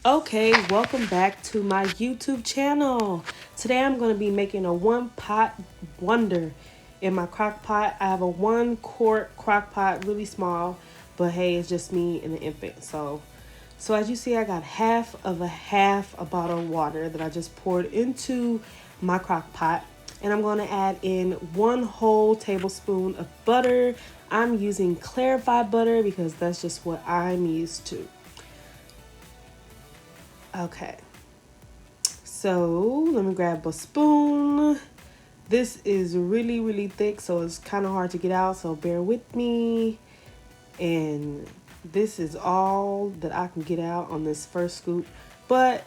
Okay, welcome back to my YouTube channel. Today I'm going to be making a one pot wonder in my crock pot. I have a 1 quart crock pot, really small, but hey, it's just me and the infant. So as you see, I got half a bottle of water that I just poured into my crock pot. And I'm going to add in 1 whole tablespoon of butter. I'm using clarified butter because that's just what I'm used to. Okay. So let me grab a spoon. This is really thick, so it's kind of hard to get out, so bear with me. And this is all that I can get out on this first scoop. But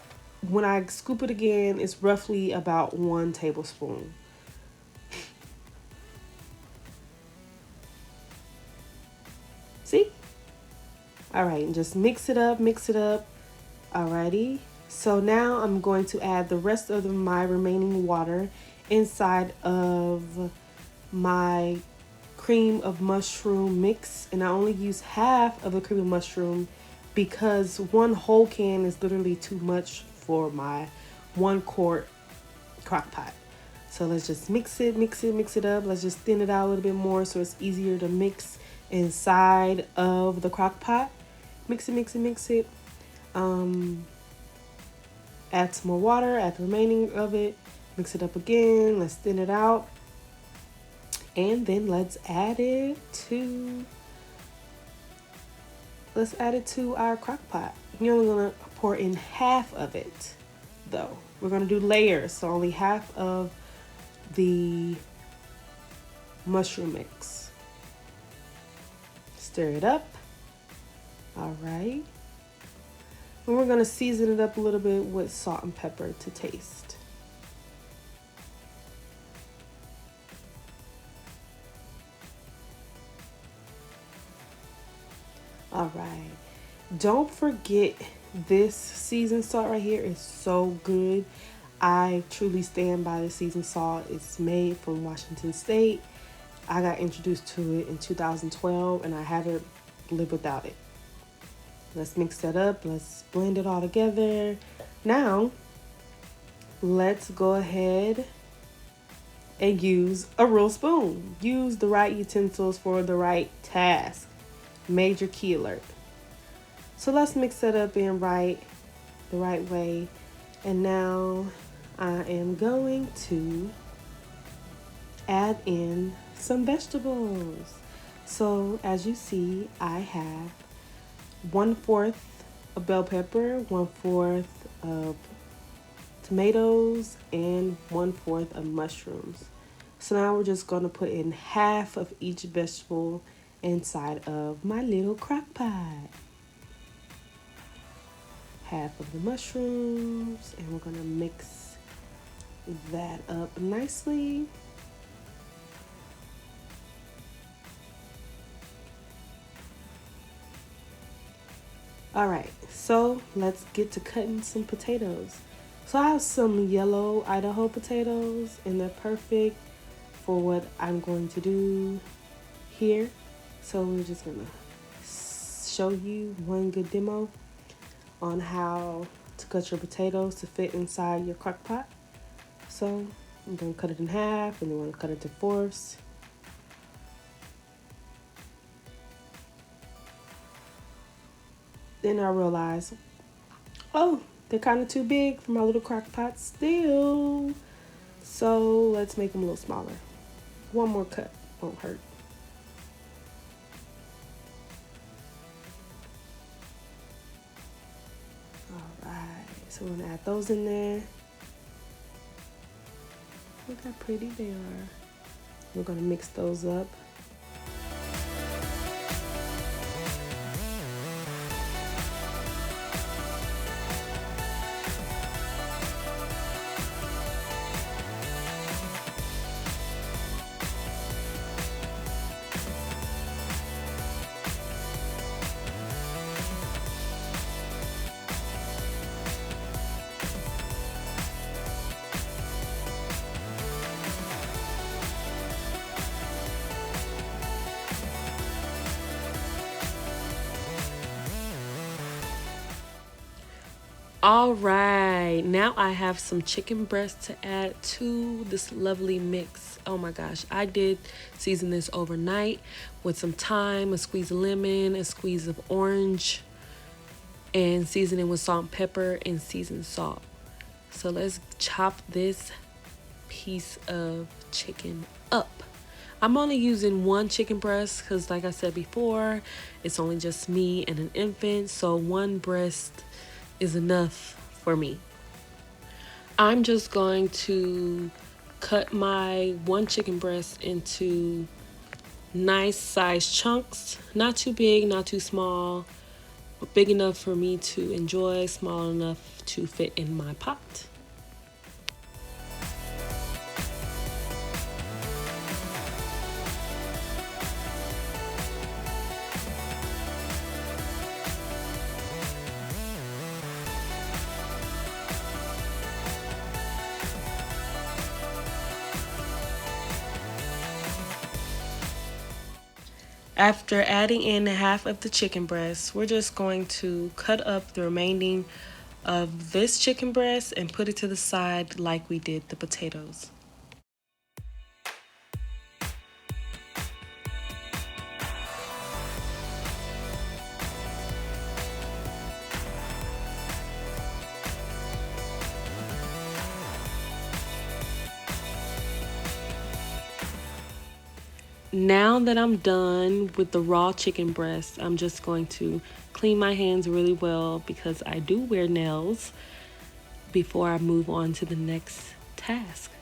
when I scoop it again, it's roughly about 1 tablespoon. See? All right, and just mix it up, mix it up. Alrighty. So now I'm going to add the rest of my remaining water inside of my cream of mushroom mix, and I only use half of the cream of mushroom because 1 whole can is literally too much for my 1 quart crock pot. So let's just mix it up. Let's just thin it out a little bit more so it's easier to mix inside of the crock pot. Mix it. Um, Add some more water, add the remaining of it, mix it up again. Let's thin it out. And then let's add it to our crock pot. You're only gonna pour in half of it though. We're gonna do layers, so only half of the mushroom mix. Stir it up. All right. And we're gonna season it up a little bit with salt and pepper to taste. All right. Don't forget this seasoned salt right here is so good. I truly stand by the seasoned salt. It's made from Washington State. I got introduced to it in 2012 and I haven't lived without it. Let's mix that up. Let's blend it all together. Now, let's go ahead and use a real spoon. Use the right utensils for the right task. Major key alert. So let's mix that up in the right way. And now I am going to add in some vegetables. So as you see, I have 1/4 of bell pepper, 1/4 of tomatoes, and 1/4 of mushrooms. So now we're just going to put in half of each vegetable inside of my little crock pot. Half of the mushrooms, and we're going to mix that up nicely. All right, so let's get to cutting some potatoes. So I have some yellow Idaho potatoes, and they're perfect for what I'm going to do here. So we're just gonna show you one good demo on how to cut your potatoes to fit inside your crock pot. So I'm gonna cut it in half, and then we're gonna cut it to fourths. Then I realized, oh, they're kind of too big for my little crock pot still. So let's make them a little smaller. One more cut won't hurt. All right, so we're gonna add those in there. Look how pretty they are. We're gonna mix those up. All right, now I have some chicken breast to add to this lovely mix. Oh my gosh, I did season this overnight with some thyme, a squeeze of lemon, a squeeze of orange, and season it with salt and pepper and seasoned salt. So let's chop this piece of chicken up. I'm only using one chicken breast because, like I said before, it's only just me and an infant, so one breast is enough for me. I'm just going to cut my one chicken breast into nice sized chunks, not too big, not too small, but big enough for me to enjoy, small enough to fit in my pot. After adding in half of the chicken breast, we're just going to cut up the remaining of this chicken breast and put it to the side like we did the potatoes. Now that I'm done with the raw chicken breast, I'm just going to clean my hands really well because I do wear nails before I move on to the next task.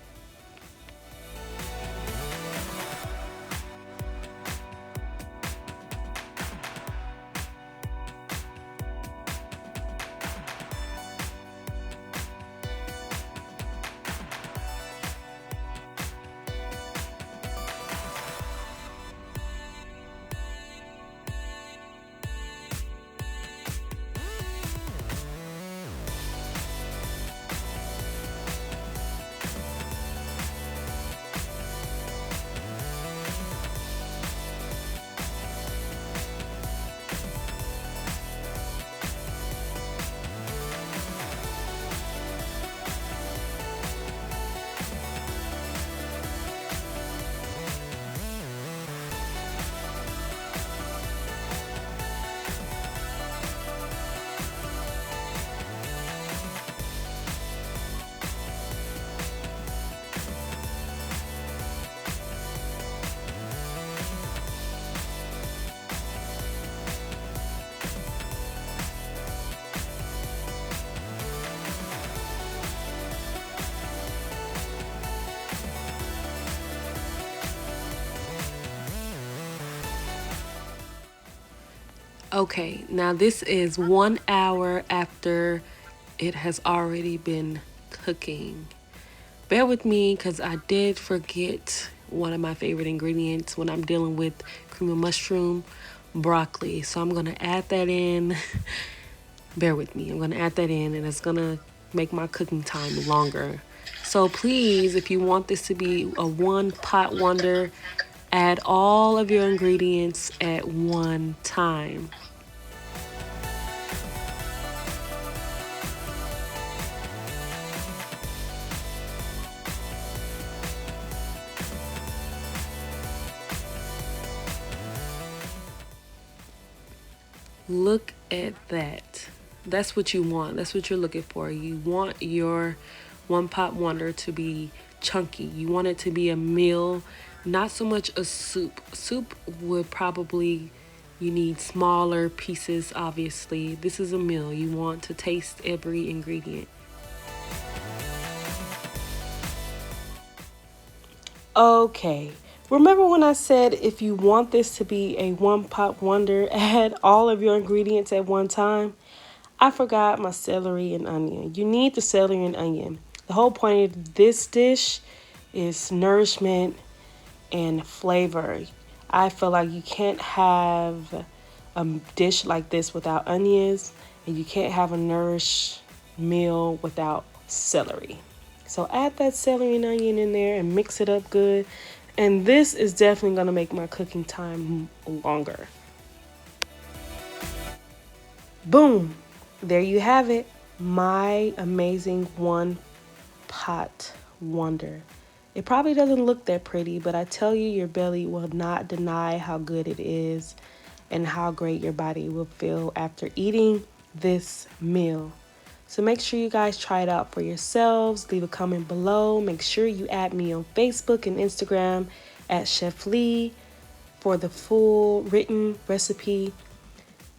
Okay, now this is 1 hour after it has already been cooking. Bear with me because I did forget one of my favorite ingredients when I'm dealing with cream of mushroom, broccoli. So I'm going to add that in. Bear with me. I'm going to add that in and it's going to make my cooking time longer. So please, if you want this to be a one pot wonder, add all of your ingredients at one time. Look at that. That's what you want. That's what you're looking for. You want your one pot wonder to be chunky. You want it to be a meal, not so much a soup. Soup would probably, you need smaller pieces, obviously. This is a meal. You want to taste every ingredient. Okay. Remember when I said if you want this to be a one pot wonder, add all of your ingredients at one time? I forgot my celery and onion. You need the celery and onion. The whole point of this dish is nourishment and flavor. I feel like you can't have a dish like this without onions, and you can't have a nourished meal without celery. So add that celery and onion in there and mix it up good. And this is definitely going to make my cooking time longer. Boom! There you have it. my amazing one pot wonder. It probably doesn't look that pretty, but I tell you, your belly will not deny how good it is and how great your body will feel after eating this meal. So make sure you guys try it out for yourselves. Leave a comment below. Make sure you add me on Facebook and Instagram at Chef Lee for the full written recipe.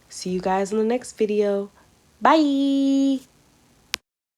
See you guys in the next video. Bye!